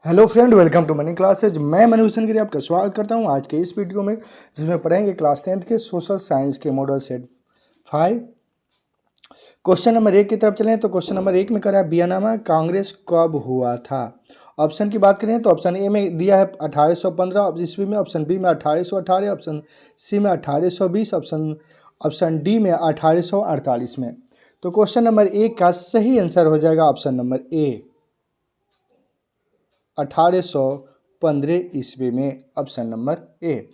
Hello friend, welcome to Mani classes. मैं मनीभूषण गिरी आपका स्वागत करता हूं आज के इस वीडियो में, जिसमें पढ़ेंगे क्लास 10th के सोशल साइंस के मॉडल सेट 5। क्वेश्चन नंबर 1 की तरफ चलें तो क्वेश्चन नंबर 1 में कह रहा है वियना कांग्रेस कब हुआ था। ऑप्शन की बात करें तो ऑप्शन ए में दिया है 1815 ईस्वी में, ऑप्शन बी में 1818, ऑप्शन सी में 1820, ऑप्शन डी में 1848 में। तो क्वेश्चन नंबर 1 का सही आंसर हो जाएगा ऑप्शन नंबर ए, 1815 ईस्वी में, ऑप्शन नंबर ए।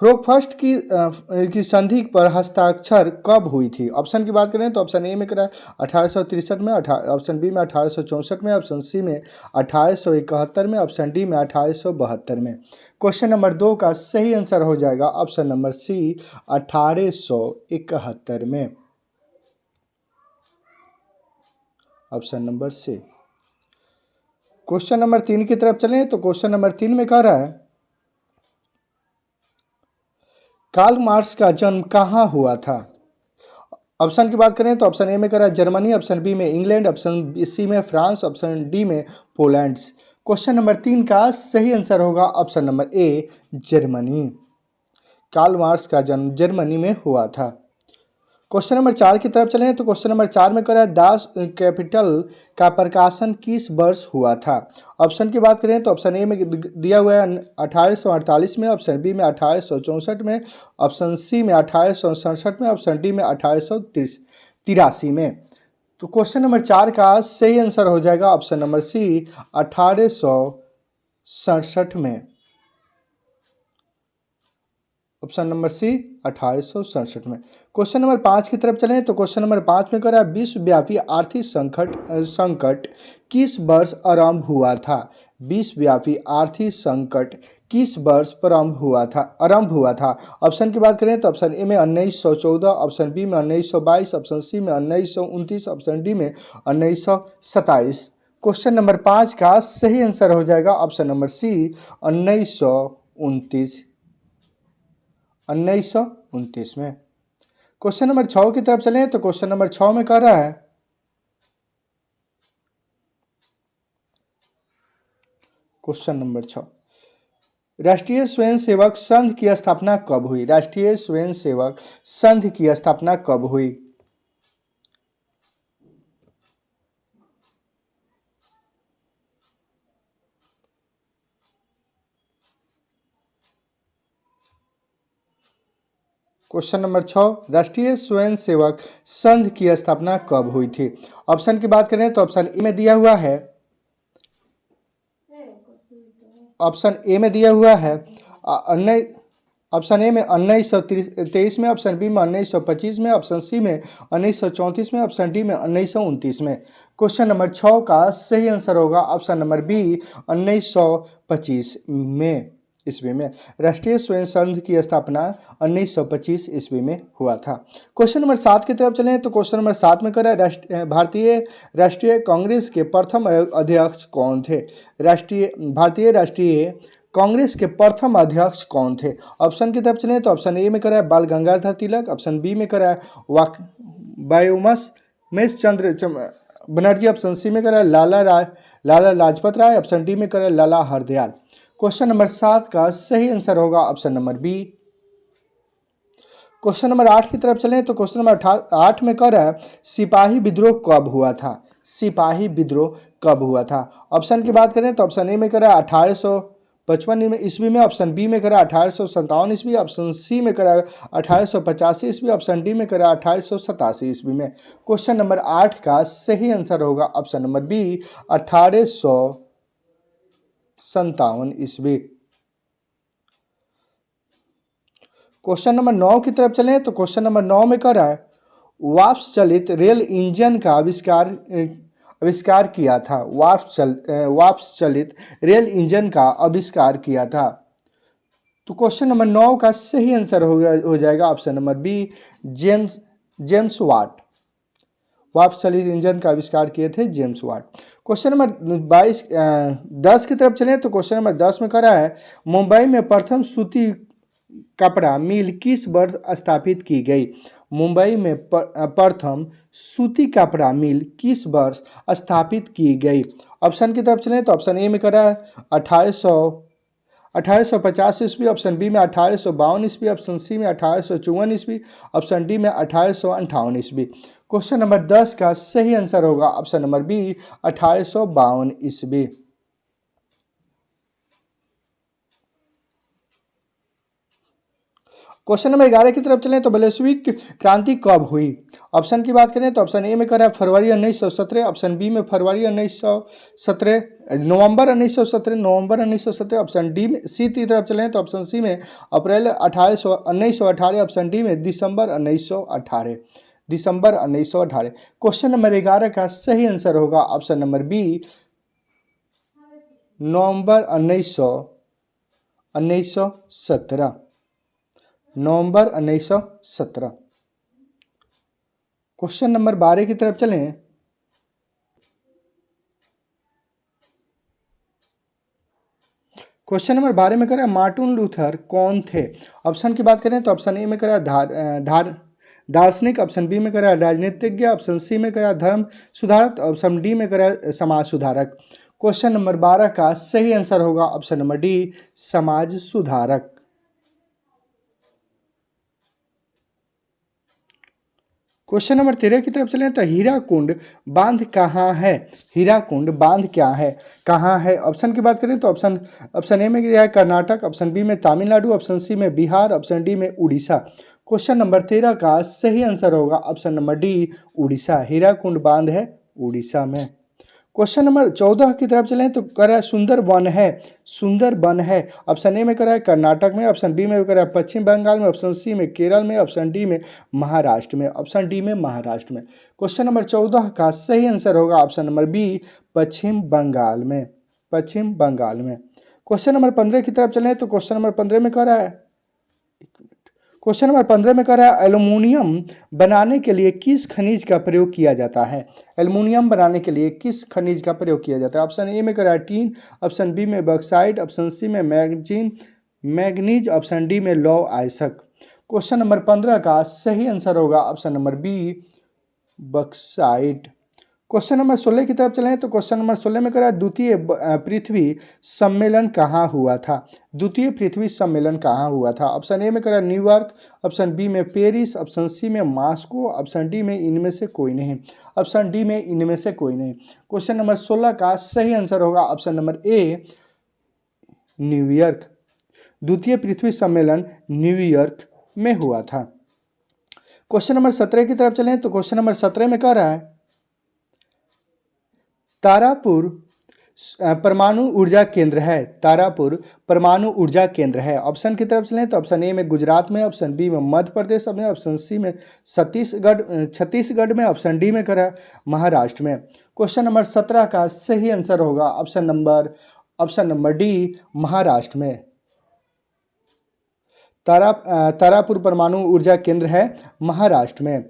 फ्रोकफर्स्ट की संधि पर हस्ताक्षर कब हुई थी। ऑप्शन की बात करें तो ऑप्शन ए में करा 1863 में, ऑप्शन बी में 1864 में, ऑप्शन सी में 1871 में, ऑप्शन डी में 1872 में। क्वेश्चन नंबर 2 का सही आंसर हो जाएगा ऑप्शन नंबर सी, 1871 में, option number C. Question number 3 की तरफ चलें तो क्वेश्चन नंबर 3 में कह रहा है कार्ल मार्क्स का जन्म कहाँ हुआ था। ऑप्शन की बात करें तो ऑप्शन ए में कह रहा है जर्मनी, ऑप्शन बी में इंग्लैंड, ऑप्शन सी में फ्रांस, ऑप्शन डी में पोलैंड। क्वेश्चन नंबर 3 का सही आंसर होगा option number A, Germany. Karl Marx का जन्म जर्मनी में हुआ था। क्वेश्चन नंबर 4 की तरफ चलें तो क्वेश्चन नंबर 4 में कह रहा है दास कैपिटल का प्रकाशन किस वर्ष हुआ था। ऑप्शन की बात करें तो ऑप्शन ए में दिया हुआ है 1848 में, ऑप्शन बी में 1864 में, ऑप्शन सी में 1867 में, ऑप्शन डी में 1883 में। तो क्वेश्चन नंबर 4 का सही आंसर हो जाएगा ऑप्शन नंबर सी, 1867 में, ऑप्शन नंबर सी, 1867 में। क्वेश्चन नंबर 5 की तरफ चलें तो क्वेश्चन नंबर 5 में कह रहा है विश्वव्यापी आर्थिक संकट किस वर्ष आरंभ हुआ था। विश्वव्यापी आर्थिक संकट किस वर्ष आरंभ हुआ था। ऑप्शन की बात करें तो ऑप्शन ए में 1914, ऑप्शन बी में 1922, ऑप्शन सी में 1929, ऑप्शन डी में 1927। क्वेश्चन नंबर 5 का सही आंसर हो जाएगा ऑप्शन नंबर सी, 1929, 1929 में। क्वेश्चन नंबर 6 की तरफ चलें तो क्वेश्चन नंबर 6 में कह रहा है क्वेश्चन नंबर 6, राष्ट्रीय स्वयंसेवक संघ की स्थापना कब हुई। राष्ट्रीय स्वयंसेवक संघ की स्थापना कब हुई। क्वेश्चन नंबर 6, राष्ट्रीय स्वयंसेवक संघ की स्थापना कब हुई थी। ऑप्शन की बात करें तो ऑप्शन ए में दिया हुआ है, ऑप्शन ए में दिया हुआ है ऑप्शन ए में 1923 में, ऑप्शन बी में 1925 में, ऑप्शन सी में 1934 में, ऑप्शन डी में 1929 में। क्वेश्चन नंबर 6 का सही आंसर होगा ऑप्शन नंबर बी, 1925 में, ईस्वी में। राष्ट्रीय स्वयं संघ की स्थापना 1925 ईस्वी में हुआ था। क्वेश्चन नंबर 7 की तरफ चलें तो क्वेश्चन नंबर 7 में कह रहा है भारतीय राष्ट्रीय कांग्रेस के प्रथम अध्यक्ष कौन थे। भारतीय राष्ट्रीय कांग्रेस के प्रथम अध्यक्ष कौन थे। ऑप्शन की तरफ चलें तो ऑप्शन ए में कह रहा है बाल गंगाधर तिलक, ऑप्शन बी में कह रहा है बायोमस मेश चंद्र बनर्जी, ऑप्शन सी में कह रहा है लाला लाजपत राय, ऑप्शन डी में कह रहा है लाला हरदयाल। क्वेश्चन नंबर 7 का सही आंसर होगा option number B. Question number 8 की तरफ चलें तो क्वेश्चन नंबर 8 में कह रहा है सिपाही विद्रोह कब हुआ था। सिपाही विद्रोह कब हुआ था। ऑप्शन की बात करें तो ऑप्शन ए में कह रहा है 1855 ईस्वी में, ऑप्शन बी में कह रहा है 1857 ईस्वी, ऑप्शन सी में कह रहा है 1885 ईस्वी, ऑप्शन डी में कह रहा है 1887 ईस्वी में। क्वेश्चन नंबर 8 का सही आंसर होगा ऑप्शन नंबर बी, 1857 ईस्वी। क्वेश्चन नंबर 9 की तरफ चलें तो क्वेश्चन नंबर 9 में कह रहा है वाष्प चलित रेल इंजन का आविष्कार किया था। वाष्प चलित रेल इंजन का आविष्कार किया था। तो क्वेश्चन नंबर 9 का सही आंसर हो जाएगा option number B, James Watt. वाष्प चलित इंजन का आविष्कार किए थे जेम्स वाट। क्वेश्चन नंबर 10 की तरफ चलें तो क्वेश्चन नंबर 10 में कह रहा है मुंबई में प्रथम कपड़ा मिल किस वर्ष स्थापित की गई? मुंबई में प्रथम सूती कपड़ा मिल किस वर्ष स्थापित की गई? ऑप्शन की तरफ चलें तो ऑप्शन ए में करा है 1850 ईस्वी, ऑप्शन बी में 1852 ईस्वी, ऑप्शन सी में 1854 ईस्वी, ऑप्शन डी में 1858 ईस्वी। क्वेश्चन नंबर 10 का सही आंसर होगा ऑप्शन नंबर बी 1852 ईस्वी। क्वेश्चन नंबर 11 की तरफ चलें तो बल्शेविक क्रांति कब हुई? ऑप्शन की बात करें तो ऑप्शन ए में करा फरवरी 1917, ऑप्शन बी में फरवरी 1917, नवंबर 1917, ऑप्शन डी में सी की तरफ चलें तो ऑप्शन सी में अप्रैल 1918, ऑप्शन डी में दिसंबर 1918। क्वेश्चन नंबर 11 का सही आंसर होगा ऑप्शन नंबर बी नवंबर 1917। नवंबर 1917। क्वेश्चन नंबर 12 की तरफ चलें। क्वेश्चन नंबर 12 में करें मार्टिन लूथर कौन थे? ऑप्शन की बात करें तो ऑप्शन ए में करें दार्शनिक, ऑप्शन बी में करें राजनीतिज्ञ, ऑप्शन सी में करें धर्म सुधारक, ऑप्शन डी में करें समाज सुधारक। क्वेश्चन नंबर 12 का सही आंसर होगा ऑप्शन नंबर डी समाज सुधारक। क्वेश्चन नंबर 13 की तरफ चलें तो हीराकुंड बांध कहाँ है? हीराकुंड बांध क्या है, कहाँ है? ऑप्शन की बात करें तो ऑप्शन ए में क्या है कर्नाटक, ऑप्शन बी में तमिलनाडु, ऑप्शन सी में बिहार, ऑप्शन डी में उड़ीसा। क्वेश्चन नंबर 13 का सही आंसर होगा option number D Orissa. Hirakud बांध है उड़ीसा में। क्वेश्चन नंबर 14 की तरफ चलें तो करा सुंदरबन है, सुंदरबन है। ऑप्शन ए में करा है कर्नाटक में, ऑप्शन बी में करा है पश्चिम बंगाल में, ऑप्शन सी में केरल में, ऑप्शन डी में महाराष्ट्र में, ऑप्शन डी में महाराष्ट्र में। क्वेश्चन नंबर 14 का सही आंसर होगा ऑप्शन नंबर बी पश्चिम बंगाल में, पश्चिम बंगाल में। क्वेश्चन नंबर 15 की तरफ चलें तो क्वेश्चन नंबर 15 में करा है क्वेश्चन नंबर 15 में कह रहा है एल्युमिनियम बनाने के लिए किस खनिज का प्रयोग किया जाता है? एल्युमिनियम बनाने के लिए किस खनिज का प्रयोग किया जाता है? ऑप्शन ए में कह रहा है टीन, ऑप्शन बी में बॉक्साइट, ऑप्शन सी में मैग्नीज, ऑप्शन डी में लौह अयस्क। क्वेश्चन नंबर 15 का सही आंसर होगा option number B bauxite. Question number 16 की तरफ चलें तो क्वेश्चन नंबर 16 में कह रहा है द्वितीय पृथ्वी सम्मेलन कहाँ हुआ था? द्वितीय पृथ्वी सम्मेलन कहाँ हुआ था? ऑप्शन ए में कह रहा है न्यूयॉर्क, ऑप्शन बी में पेरिस, ऑप्शन सी में मॉस्को, ऑप्शन डी में इनमें से कोई नहीं, ऑप्शन डी में इनमें से कोई नहीं। क्वेश्चन नंबर 16 का सही आंसर होगा ऑप्शन नंबर ए न्यूयॉर्क। द्वितीय पृथ्वी सम्मेलन न्यूयॉर्क में हुआ था। क्वेश्चन नंबर 17 की तरफ चलें तो क्वेश्चन नंबर 17 में कह रहा है तारापुर परमाणु ऊर्जा केंद्र है, तारापुर परमाणु ऊर्जा केंद्र है। ऑप्शन की तरफ चलें तो ऑप्शन ए में गुजरात में, ऑप्शन बी में मध्य प्रदेश में, ऑप्शन सी में छत्तीसगढ़ में, ऑप्शन डी में करा महाराष्ट्र में। क्वेश्चन नंबर 17 का सही आंसर होगा ऑप्शन नंबर डी महाराष्ट्र में। तारापुर परमाणु ऊर्जा केंद्र है महाराष्ट्र में।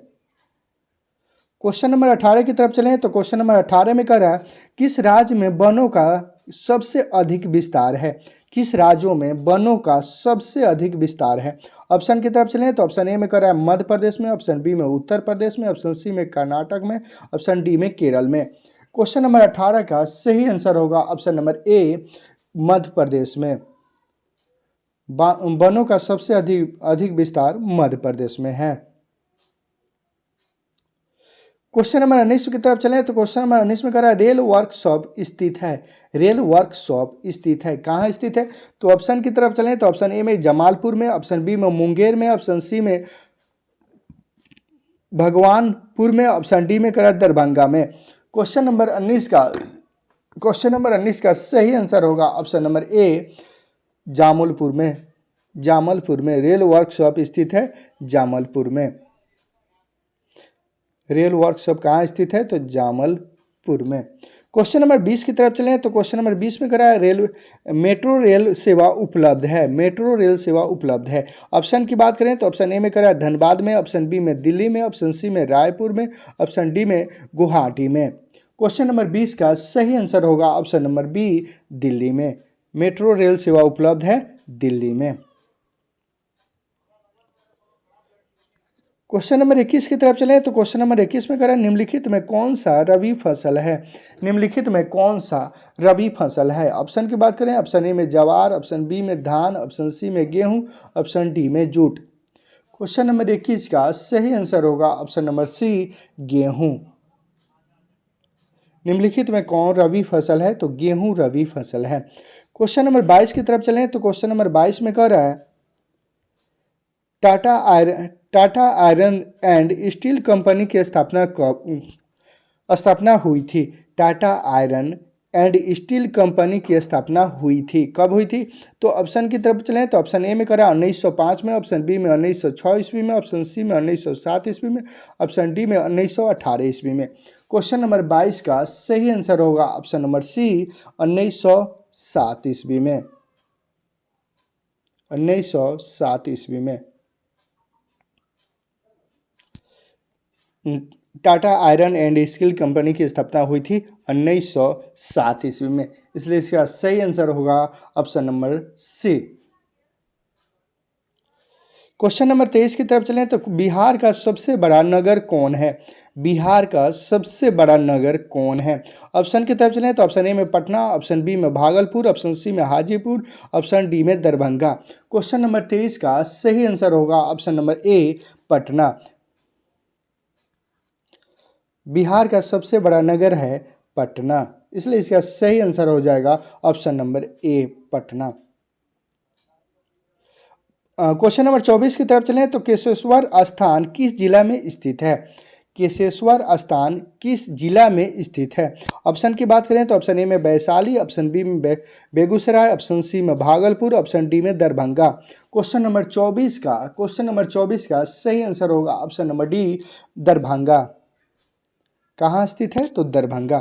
क्वेश्चन नंबर 18 की तरफ चलें तो क्वेश्चन नंबर 18 में कह रहा है किस राज्य में वनों का सबसे अधिक विस्तार है? किस राज्यों में वनों का सबसे अधिक विस्तार है? ऑप्शन की तरफ चलें तो ऑप्शन ए में कह रहा है मध्य प्रदेश में, ऑप्शन बी में उत्तर प्रदेश में, ऑप्शन सी में कर्नाटक में, ऑप्शन डी में केरल में। क्वेश्चन नंबर 18 का सही आंसर होगा ऑप्शन नंबर ए मध्य प्रदेश में। वनों का सबसे अधिक विस्तार मध्य प्रदेश में है। क्वेश्चन नंबर 19 की तरफ चलें तो क्वेश्चन नंबर 19 में कह रहा है रेल वर्कशॉप स्थित है, रेल वर्कशॉप स्थित है, कहाँ स्थित है? तो ऑप्शन की तरफ चलें तो ऑप्शन ए में जमालपुर में, ऑप्शन बी में मुंगेर में, ऑप्शन सी में भगवानपुर में, ऑप्शन डी में कह रहा है दरभंगा में। क्वेश्चन नंबर 19 का सही आंसर होगा ऑप्शन नंबर ए जामलपुर में, जामलपुर में रेल वर्कशॉप स्थित है जामलपुर में। रेल वर्कशॉप कहाँ स्थित है? तो जामलपुर में। क्वेश्चन नंबर 20 की तरफ चलें तो क्वेश्चन नंबर 20 में कह रहा है मेट्रो रेल सेवा उपलब्ध है, मेट्रो रेल सेवा उपलब्ध है। ऑप्शन की बात करें तो ऑप्शन ए में कह रहा है धनबाद में, ऑप्शन बी में दिल्ली में, ऑप्शन सी में रायपुर में, ऑप्शन डी में गुवाहाटी में। क्वेश्चन नंबर 20 का सही आंसर होगा ऑप्शन नंबर बी दिल्ली में। मेट्रो रेल सेवा उपलब्ध है दिल्ली में। क्वेश्चन नंबर 21 की तरफ चलें तो क्वेश्चन नंबर 21 में कह रहा है निम्नलिखित में कौन सा रबी फसल है। निम्नलिखित में कौन सा रबी फसल है। ऑप्शन की बात करें, ऑप्शन ए में जवार, ऑप्शन बी में धान, ऑप्शन सी में गेहूं, ऑप्शन डी में जूट। क्वेश्चन नंबर 21 का सही आंसर होगा ऑप्शन नंबर सी, गेहूं। निम्नलिखित में कौन रबी फसल है, तो गेहूं रबी फसल है। क्वेश्चन नंबर 22 की तरफ चलें तो क्वेश्चन नंबर 22 में कह रहा है Tata iron and steel company की स्थापना हुई थी। Tata iron and steel company की स्थापना हुई थी, कब हुई थी। तो ऑप्शन की तरफ चलें तो ऑप्शन ए में करा 1905 में, ऑप्शन बी में 1906 ईस्वी में, ऑप्शन सी में 1907 ईस्वी में, ऑप्शन डी में 1918 ईस्वी में। क्वेश्चन नंबर 22 का सही आंसर होगा ऑप्शन नंबर सी, 1907 ईस्वी में। 1907 ईस्वी में Tata iron and steel company की स्थापना हुई थी 1907 ईस्वी में, इसलिए इसका सही आंसर होगा option number C. Question number 23 की तरफ चलें तो बिहार का सबसे बड़ा नगर कौन है। बिहार का सबसे बड़ा नगर कौन है। ऑप्शन की तरफ चलें तो ऑप्शन ए में पटना, ऑप्शन बी में भागलपुर, ऑप्शन सी में हाजीपुर, ऑप्शन डी में दरभंगा। क्वेश्चन नंबर 23 का सही आंसर होगा ऑप्शन नंबर ए, पटना। बिहार का सबसे बड़ा नगर है पटना, इसलिए इसका सही आंसर हो जाएगा ऑप्शन नंबर ए, पटना। क्वेश्चन नंबर 24 की तरफ चलें तो केशेश्वर स्थान किस जिला में स्थित है। केशेश्वर स्थान किस जिला में स्थित है। ऑप्शन की बात करें तो ऑप्शन ए में वैशाली, ऑप्शन बी में बेगूसराय, ऑप्शन सी में भागलपुर, ऑप्शन डी में दरभंगा। क्वेश्चन नंबर 24 का सही आंसर होगा ऑप्शन नंबर डी, दरभंगा। कहाँ स्थित है, तो दरभंगा।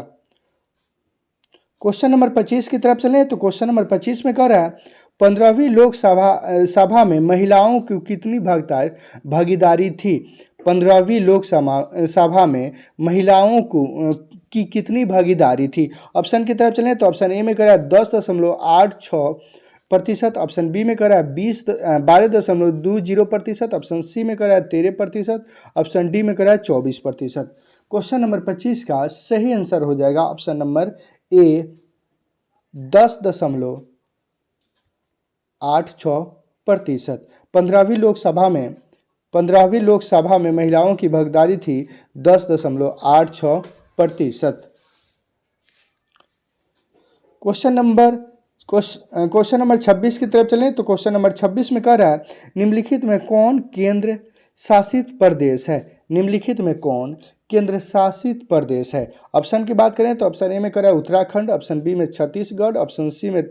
क्वेश्चन नंबर 25 की तरफ चलें तो क्वेश्चन नंबर 25 में कह रहा है 15वीं लोकसभा सभा में महिलाओं की कितनी भागीदारी थी। 15वीं लोकसभा में महिलाओं की कितनी भागीदारी थी। ऑप्शन की तरफ चलें तो ऑप्शन ए में कह रहा है 10.86%, ऑप्शन बी में कह रहा है 12.20%, ऑप्शन सी में कह रहा है 13%, ऑप्शन डी में कह रहा है 24%। क्वेश्चन नंबर 25 का सही आंसर हो जाएगा ऑप्शन नंबर ए, 10.86%। 15वीं लोकसभा में महिलाओं की भागीदारी थी 10.86%। क्वेश्चन नंबर 26 की तरफ चलें तो क्वेश्चन नंबर 26 में कह रहा है निम्नलिखित में कौन केंद्र शासित प्रदेश है। निम्नलिखित में कौन केंद्र शासित प्रदेश है। ऑप्शन की बात करें तो ऑप्शन ए में कह रहा है उत्तराखंड, ऑप्शन बी में छत्तीसगढ़, ऑप्शन सी में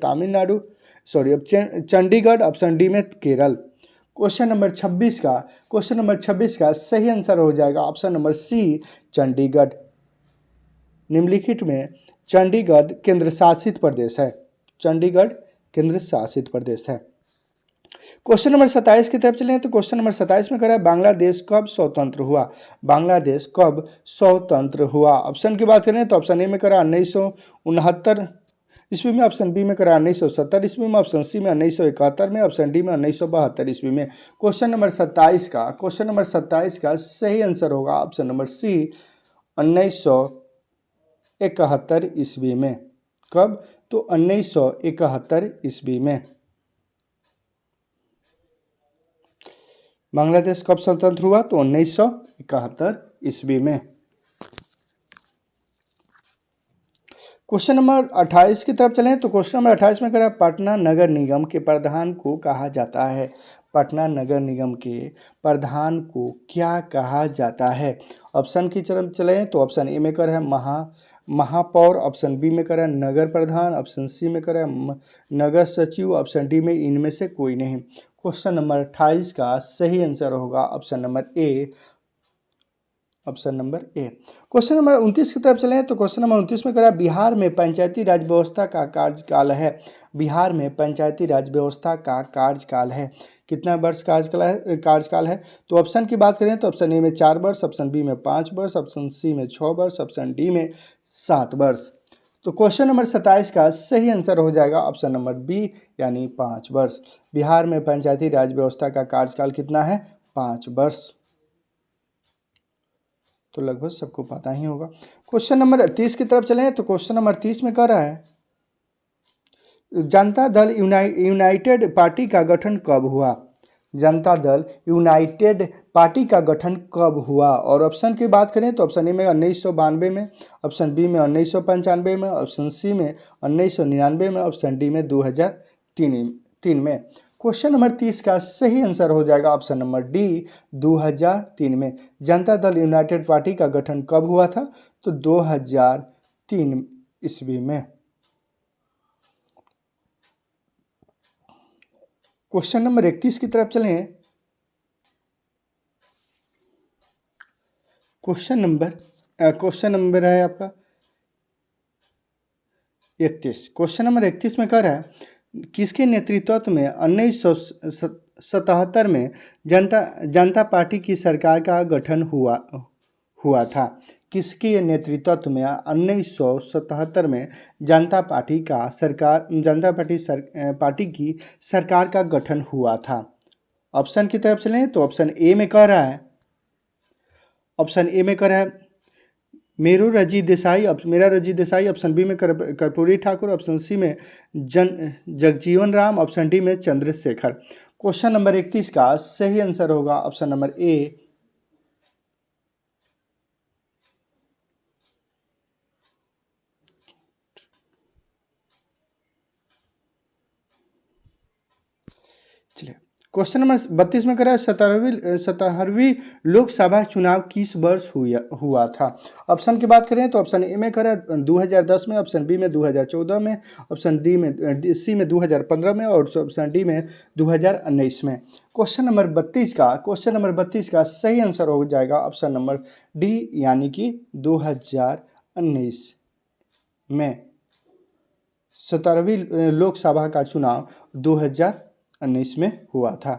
चंडीगढ़, ऑप्शन डी में केरल। क्वेश्चन नंबर 26 का सही आंसर हो जाएगा ऑप्शन नंबर सी, चंडीगढ़। निम्नलिखित में चंडीगढ़ केंद्र शासित प्रदेश है। चंडीगढ़ केंद्र शासित प्रदेश है। क्वेश्चन नंबर 27 की तरफ चलें तो क्वेश्चन नंबर 27 में कह रहा है बांग्लादेश कब स्वतंत्र हुआ। बांग्लादेश कब स्वतंत्र हुआ। ऑप्शन की बात करें तो ऑप्शन ए में कह रहा है 1969 ईस्वी में, ऑप्शन बी में कह रहा है 1970 ईस्वी में, ऑप्शन सी में 1971 में, ऑप्शन डी में 1972 ईस्वी में। क्वेश्चन नंबर 27 का सही आंसर होगा ऑप्शन नंबर सी, 1971 ईस्वी में। कब, तो 1971 ईस्वी में। बांग्लादेश कब स्वतंत्र हुआ, तो 1971 ईस्वी में। क्वेश्चन नंबर 28 की तरफ चलें तो क्वेश्चन नंबर 28 में कह रहा है पटना नगर निगम के प्रधान को कहा जाता है। पटना नगर निगम के प्रधान को क्या कहा जाता है। ऑप्शन की तरफ चलें तो ऑप्शन ए में कह रहा है महापौर, ऑप्शन बी में कह रहा है नगर प्रधान, ऑप्शन सी में कह रहा है नगर सचिव, ऑप्शन डी में इनमें से कोई नहीं। क्वेश्चन नंबर 28 का सही आंसर होगा ऑप्शन नंबर ए, ऑप्शन नंबर ए। क्वेश्चन नंबर 29 की तरफ चलें तो क्वेश्चन नंबर 29 में कह रहा है बिहार में पंचायती राज व्यवस्था का कार्यकाल है। बिहार में पंचायती राज व्यवस्था का कार्यकाल है, कितना वर्ष कार्यकाल है। तो ऑप्शन की बात करें तो ऑप्शन ए में 4 वर्ष, ऑप्शन बी में 5 वर्ष, ऑप्शन सी में 6 वर्ष, ऑप्शन डी में 7 वर्ष। तो क्वेश्चन नंबर 27 का सही आंसर हो जाएगा ऑप्शन नंबर बी, यानी 5 वर्ष। बिहार में पंचायती राज व्यवस्था का कार्यकाल कितना है, 5 वर्ष। तो लगभग सबको पता ही होगा। क्वेश्चन नंबर 30 की तरफ चलें तो क्वेश्चन नंबर 30 में कह रहा है जनता दल यूनाइटेड पार्टी का गठन कब हुआ। जनता दल यूनाइटेड पार्टी का गठन कब हुआ। और ऑप्शन की बात करें तो ऑप्शन ए में 1992 में, ऑप्शन बी में 1995 में, ऑप्शन सी में 1999 में, ऑप्शन डी में 2003 में। क्वेश्चन नंबर 30 का सही आंसर हो जाएगा ऑप्शन नंबर डी 2003 में। जनता दल यूनाइटेड पार्टी का गठन कब हुआ था तो 2003 ईस्वी में। क्वेश्चन नंबर 31 की तरफ चलें। क्वेश्चन नंबर है आपका 31। क्वेश्चन नंबर 31 में कह रहा है किसके नेतृत्व में 1977 में जनता पार्टी की सरकार का गठन हुआ था। किसके नेतृत्व में 1977 में जनता पार्टी की सरकार का गठन हुआ था। ऑप्शन की तरफ चलें तो ऑप्शन ए में कह रहा है मेरा रजी देसाई, ऑप्शन बी में कर्पूरी ठाकुर, ऑप्शन सी में जगजीवन राम, ऑप्शन डी में चंद्रशेखर। क्वेश्चन नंबर 31 का सही आंसर होगा ऑप्शन नंबर ए चलिए क्वेश्चन नंबर 32 में करा 17वीं लोकसभा चुनाव किस वर्ष हुआ था। ऑप्शन की बात करें तो ऑप्शन ए में करा 2010 में, ऑप्शन बी में 2014 में, ऑप्शन सी में 2015 में और ऑप्शन डी में 2019 में। क्वेश्चन नंबर 32 का सही आंसर हो जाएगा ऑप्शन नंबर डी यानी कि 2019 में। 17वीं लोकसभा का चुनाव 2019 में हुआ था।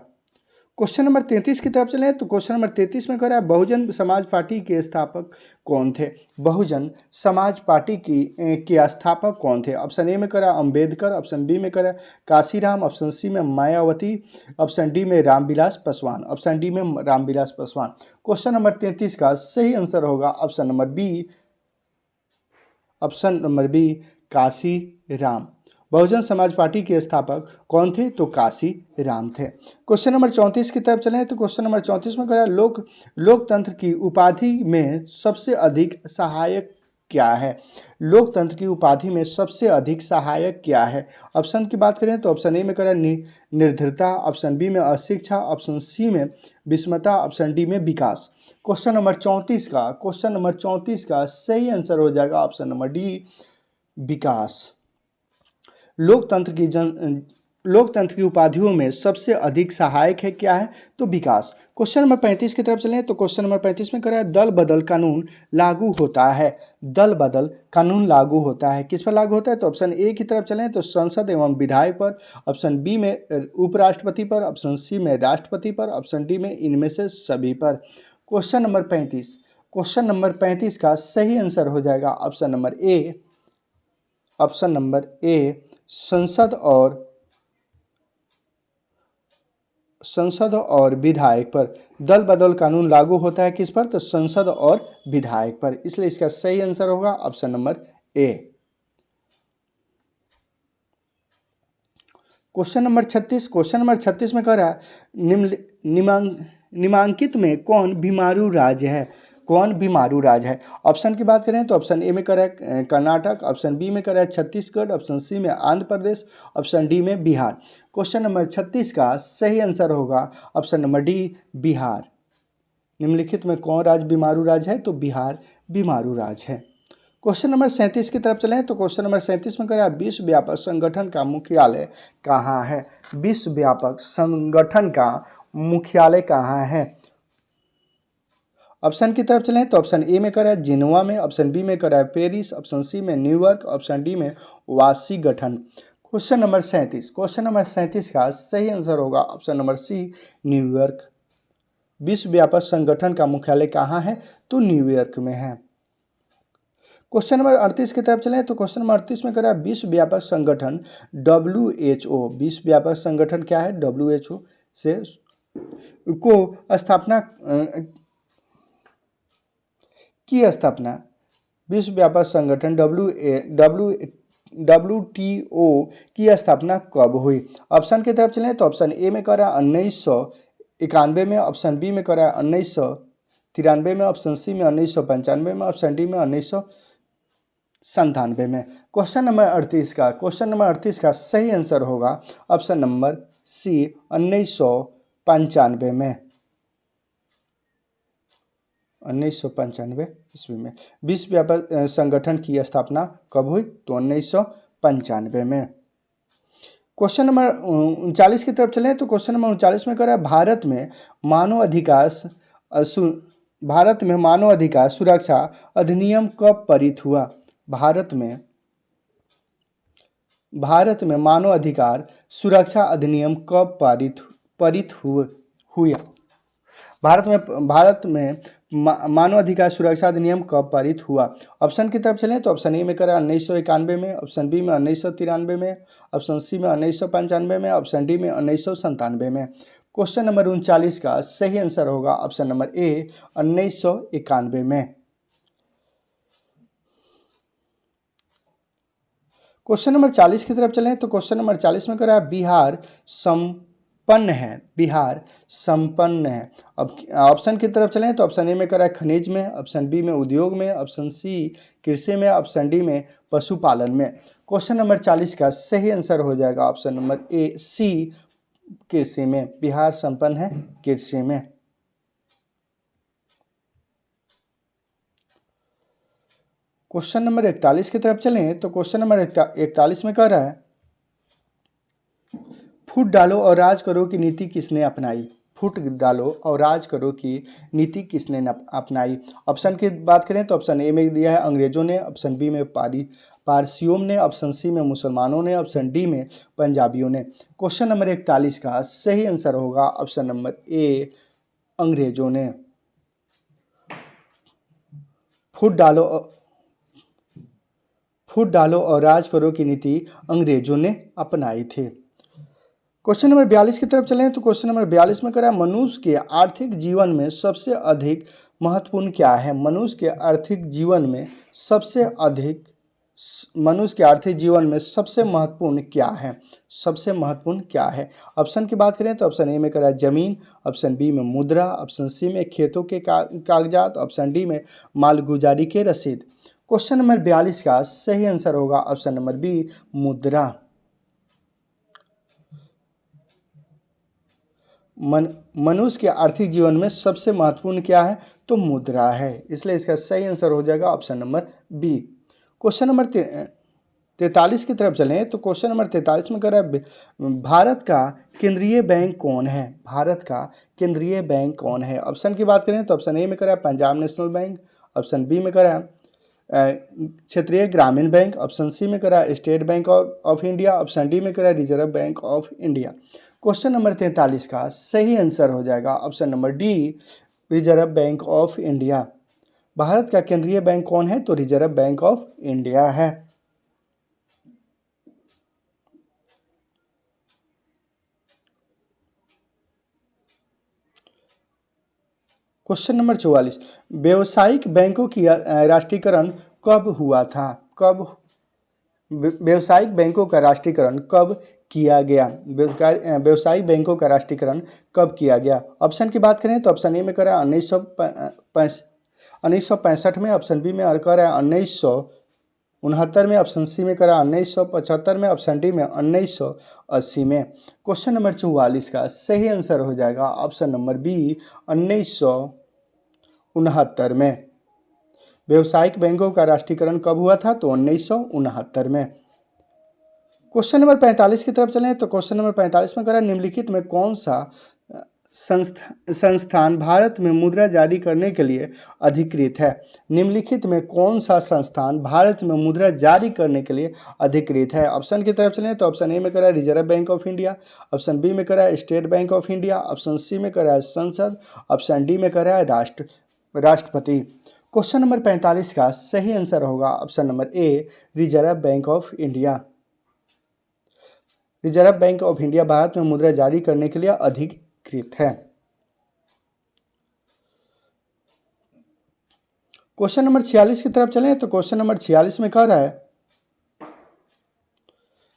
क्वेश्चन नंबर 33 की तरफ चलें तो क्वेश्चन नंबर 33 में कह रहा है बहुजन समाज पार्टी के स्थापक कौन थे। बहुजन समाज पार्टी के स्थापक कौन थे। ऑप्शन ए में कह रहा है अम्बेडकर, ऑप्शन बी में कह रहा है काशीराम, ऑप्शन सी में मायावती, ऑप्शन डी में रामविलास पासवान, ऑप्शन डी में रामविलास पासवान। क्वेश्चन नंबर 33 का सही आंसर होगा option number B Kashiram. Bahujan Samaj party के स्थापक कौन थे तो काशीराम थे। क्वेश्चन नंबर 34 की तरफ चलें तो क्वेश्चन नंबर 34 में कह रहा है लोकतंत्र की उपाधि में सबसे अधिक सहायक क्या है। लोकतंत्र की उपाधि में सबसे अधिक सहायक क्या है। ऑप्शन की बात करें तो ऑप्शन ए में कह रहा है निर्धरता, ऑप्शन बी में अशिक्षा, ऑप्शन सी में विषमता, ऑप्शन डी में विकास। क्वेश्चन नंबर 34 का सही आंसर हो जाएगा ऑप्शन नंबर डी विकास। लोकतंत्र की उपाधियों में सबसे अधिक सहायक है क्या है तो विकास। क्वेश्चन नंबर 35 की तरफ चलें तो क्वेश्चन नंबर 35 में कह रहा है दल बदल कानून लागू होता है। दल बदल कानून लागू होता है किस पर लागू होता है तो ऑप्शन ए की तरफ चलें तो संसद एवं विधायक पर, ऑप्शन बी में उपराष्ट्रपति पर, ऑप्शन सी में राष्ट्रपति पर, ऑप्शन डी में इनमें से सभी पर। क्वेश्चन नंबर 35 का सही आंसर हो जाएगा ऑप्शन नंबर ए संसद और विधायक पर। दल बदल कानून लागू होता है किस पर तो संसद और विधायक पर, इसलिए इसका सही आंसर होगा ऑप्शन नंबर ए। क्वेश्चन नंबर 36 में कह रहा है निम्नांकित में कौन बीमारू राज्य है। ऑप्शन की बात करें तो ऑप्शन ए में कह रहा है कर्नाटक, ऑप्शन बी में कह रहा है छत्तीसगढ़, ऑप्शन सी में आंध्र प्रदेश, ऑप्शन डी में बिहार। क्वेश्चन नंबर 36 का सही आंसर होगा ऑप्शन नंबर डी बिहार। निम्नलिखित में कौन राज्य बीमारू राज्य है तो बिहार बीमारू राज्य है। क्वेश्चन नंबर 37 की तरफ चलें तो क्वेश्चन नंबर 37 में कह रहा है विश्व व्यापक संगठन का मुख्यालय कहाँ है। विश्व व्यापक संगठन का मुख्यालय कहाँ है। ऑप्शन की तरफ चलें तो ऑप्शन ए में कह रहा है जिनेवा में, ऑप्शन बी में कह रहा है पेरिस, ऑप्शन सी में न्यूयॉर्क, ऑप्शन डी में वाशिंगटन। क्वेश्चन नंबर 37 का सही आंसर होगा ऑप्शन नंबर सी न्यूयॉर्क। विश्व व्यापक संगठन का मुख्यालय कहाँ है तो न्यूयॉर्क में है। क्वेश्चन नंबर 38 की तरफ चलें तो क्वेश्चन नंबर 38 में कह रहा है विश्व व्यापक संगठन WHO। विश्व व्यापक संगठन क्या है WHO से को स्थापना की स्थापना विश्व व्यापार संगठन WTO की स्थापना कब हुई? ऑप्शन की तरफ चलें तो ऑप्शन ए में करा 1991 में, ऑप्शन बी में करा 1993 में, ऑप्शन सी में 1995 में, ऑप्शन डी में 1997 में। क्वेश्चन नंबर 38 का सही आंसर होगा ऑप्शन नंबर सी 1995 में। 1995 ईस्वी में विश्व व्यापार संगठन की स्थापना कब हुई? तो 1995 में। क्वेश्चन नंबर 39 की तरफ चलें तो क्वेश्चन नंबर 39 में करा भारत में मानव अधिकार सुरक्षा अधिनियम कब पारित हुआ? भारत में मानव अधिकार सुरक्षा अधिनियम कब पारित हुआ? भारत में मानव अधिकार सुरक्षा अधिनियम कब पारित हुआ? ऑप्शन की तरफ चलें तो ऑप्शन ए में करा 1991 में, ऑप्शन बी में 1993 में, ऑप्शन सी में 1995 में, ऑप्शन डी में 1997 में। क्वेश्चन नंबर 39 का सही आंसर होगा ऑप्शन नंबर ए 1991 में। क्वेश्चन नंबर 40 की तरफ चलें तो क्वेश्चन नंबर 40 में करा बिहार संपन्न है। अब ऑप्शन की तरफ चलें तो ऑप्शन ए में करा खनिज में, ऑप्शन बी में उद्योग में, ऑप्शन सी कृषि में, ऑप्शन डी में पशुपालन में। क्वेश्चन नंबर 40 का सही आंसर हो जाएगा ऑप्शन नंबर ए सी कृषि में। बिहार संपन्न है कृषि में। क्वेश्चन नंबर 41 की तरफ चलें तो क्वेश्चन नंबर 41 में कह रहा है फूट डालो और राज करो की नीति किसने अपनाई? फूट डालो और राज करो की नीति किसने अपनाई? ऑप्शन की बात करें तो ऑप्शन ए में दिया है अंग्रेजों ने, ऑप्शन बी में पारसियों ने, ऑप्शन सी में मुसलमानों ने, ऑप्शन डी में पंजाबियों ने। क्वेश्चन नंबर 41 का सही आंसर होगा ऑप्शन नंबर ए अंग्रेजों ने। फूट डालो और राज करो की नीति अंग्रेजों ने अपनाई थी। क्वेश्चन नंबर 42 की तरफ चलें तो क्वेश्चन नंबर 42 में करा मनुष्य के आर्थिक जीवन में सबसे अधिक महत्वपूर्ण क्या है? मनुष्य के आर्थिक जीवन में सबसे महत्वपूर्ण क्या है? ऑप्शन की बात करें तो ऑप्शन ए में करा जमीन, ऑप्शन बी में मुद्रा, ऑप्शन सी में खेतों के कागजात, ऑप्शन डी में मालगुजारी के रसीद। क्वेश्चन नंबर 42 का सही आंसर होगा ऑप्शन नंबर बी मुद्रा। मनुष्य के आर्थिक जीवन में सबसे महत्वपूर्ण क्या है? तो मुद्रा है, इसलिए इसका सही आंसर हो जाएगा option number B. Question number 43 की तरफ चलें तो क्वेश्चन नंबर 43 में कह रहा है भारत का केंद्रीय बैंक कौन है? भारत का केंद्रीय बैंक कौन है? ऑप्शन की बात करें तो ऑप्शन ए में कह रहा है Punjab national bank, option B में कह रहा है क्षेत्रीय ग्रामीण बैंक, ऑप्शन सी में कह रहा है state bank of India, option D में कह रहा है reserve bank of India. Question number 43 का सही आंसर हो जाएगा option number D reserve bank of India. Bharat का केंद्रीय बैंक कौन है? तो रिजर्व बैंक ऑफ इंडिया है। क्वेश्चन नंबर 44 व्यावसायिक बैंकों की राष्ट्रीयकरण कब हुआ था? व्यावसायिक बैंकों का राष्ट्रीयकरण कब किया गया? व्यावसायिक बैंकों का राष्ट्रीयकरण कब किया गया? ऑप्शन की बात करें तो ऑप्शन ए में करा 1965 में, ऑप्शन बी में करा 1969 में, ऑप्शन सी में करा 1975 में, ऑप्शन डी में 1980 में। क्वेश्चन नंबर 44 का सही आंसर हो जाएगा ऑप्शन नंबर बी 1969 में। व्यावसायिक बैंकों का राष्ट्रीयकरण कब हुआ था? तो 1969 में। क्वेश्चन नंबर 45 की तरफ चलें तो क्वेश्चन नंबर 45 में करा निम्नलिखित में कौन सा संस्थान भारत में मुद्रा जारी करने के लिए अधिकृत है? निम्नलिखित में कौन सा संस्थान भारत में मुद्रा जारी करने के लिए अधिकृत है? ऑप्शन की तरफ चलें तो ऑप्शन ए में करा reserve bank of India, option B में करा state bank of India, option C में करा संसद, ऑप्शन डी में करा राष्ट्रपति। क्वेश्चन नंबर 45 का सही आंसर होगा option number a reserve bank of India. Reserve bank of India Bharat में मुद्रा जारी करने के लिए अधिकृत है। क्वेश्चन नंबर 46 की तरफ चलें तो क्वेश्चन नंबर 46 में कह रहा है,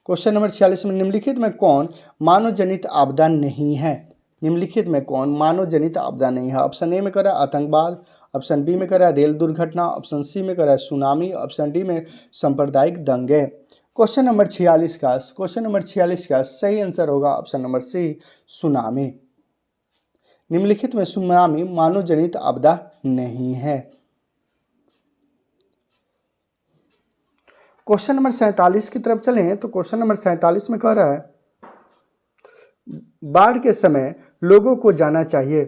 क्वेश्चन नंबर 46 में निम्नलिखित में कौन मानव जनित आपदा नहीं है? निम्नलिखित में कौन मानव जनित आपदा नहीं है? ऑप्शन ए में कह रहा है आतंकवाद, ऑप्शन बी में कह रहा है रेल दुर्घटना, ऑप्शन सी में कह रहा है सुनामी, ऑप्शन डी में सांप्रदायिक दंगे। क्वेश्चन नंबर 46 का सही आंसर होगा ऑप्शन नंबर सी, सुनामी। निम्नलिखित में सुनामी मानव जनित आपदा नहीं है। क्वेश्चन नंबर 47 की तरफ चलें तो क्वेश्चन नंबर 47 में कह रहा है, बाढ़ के समय लोगों को जाना चाहिए,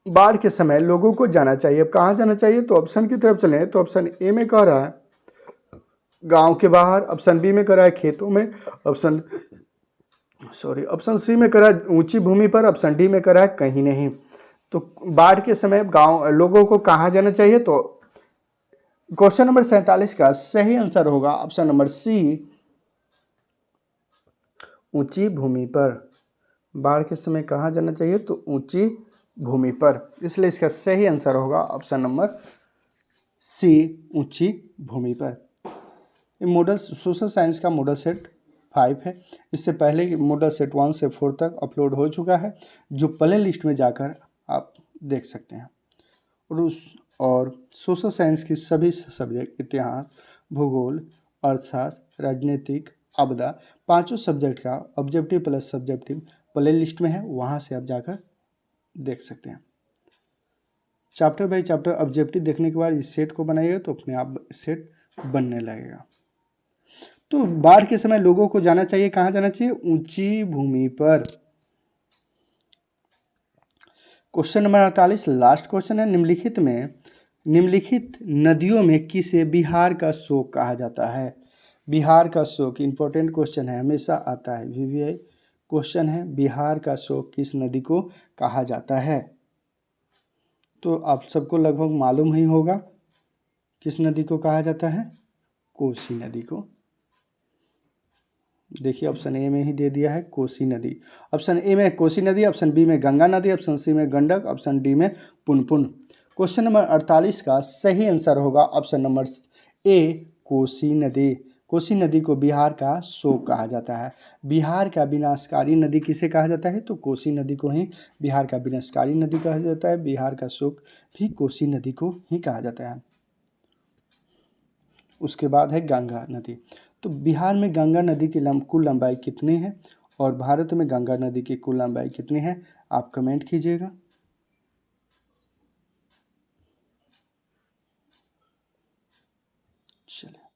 बाढ़ के समय लोगों को जाना चाहिए, कहाँ जाना चाहिए? तो ऑप्शन की तरफ चलें तो ऑप्शन ए में कह रहा है गांव के बाहर, ऑप्शन बी में कह रहा है खेतों में, ऑप्शन सी में कह रहा है ऊंची भूमि पर, ऑप्शन डी में कह रहा है कहीं नहीं। तो बाढ़ के समय गांव लोगों को कहाँ जाना चाहिए? तो क्वेश्चन नंबर 47 का सही आंसर होगा ऑप्शन नंबर सी, ऊंची भूमि पर। बाढ़ के समय कहाँ जाना चाहिए? तो ऊंची भूमि पर, इसलिए इसका सही आंसर होगा ऑप्शन नंबर सी, ऊंची भूमि पर। ये मॉडल सोशल साइंस का मॉडल सेट 5 है। इससे पहले मॉडल सेट 1 से 4 तक अपलोड हो चुका है, जो प्ले लिस्ट में जाकर आप देख सकते हैं। और सोशल साइंस की सभी सब्जेक्ट, इतिहास, भूगोल, अर्थशास्त्र, राजनीतिक, आपदा, पांचों सब्जेक्ट का objective plus subjective play list में है, वहाँ से आप जाकर देख सकते हैं। चैप्टर बाय चैप्टर ऑब्जेक्टिव देखने के बाद इस सेट को बनाइएगा तो अपने आप सेट बनने लगेगा। तो बाढ़ के समय लोगों को जाना चाहिए, कहाँ जाना चाहिए? ऊंची भूमि पर। क्वेश्चन नंबर 48 लास्ट क्वेश्चन है, निम्नलिखित नदियों में किसे बिहार का शोक कहा जाता है? बिहार का शोक इंपॉर्टेंट क्वेश्चन है, हमेशा आता है, VVI क्वेश्चन है। बिहार का शोक किस नदी को कहा जाता है? तो आप सबको लगभग मालूम ही होगा किस नदी को कहा जाता है, कोसी नदी को। देखिए ऑप्शन ए में ही दे दिया है कोसी नदी। ऑप्शन ए में कोसी नदी, ऑप्शन बी में गंगा नदी, ऑप्शन सी में गंडक, ऑप्शन डी में पुनपुन। क्वेश्चन नंबर 48 का सही आंसर होगा ऑप्शन नंबर ए, कोसी नदी। कोसी नदी को बिहार का शोक कहा जाता है। बिहार का विनाशकारी नदी किसे कहा जाता है? तो कोसी नदी को ही बिहार का विनाशकारी नदी कहा जाता है। बिहार का शोक भी कोसी नदी को ही कहा जाता है। उसके बाद है गंगा नदी। तो बिहार में गंगा नदी की कुल लंबाई कितनी है और भारत में गंगा नदी की कुल लंबाई कितनी है? आप कमेंट कीजिएगा। चलिए।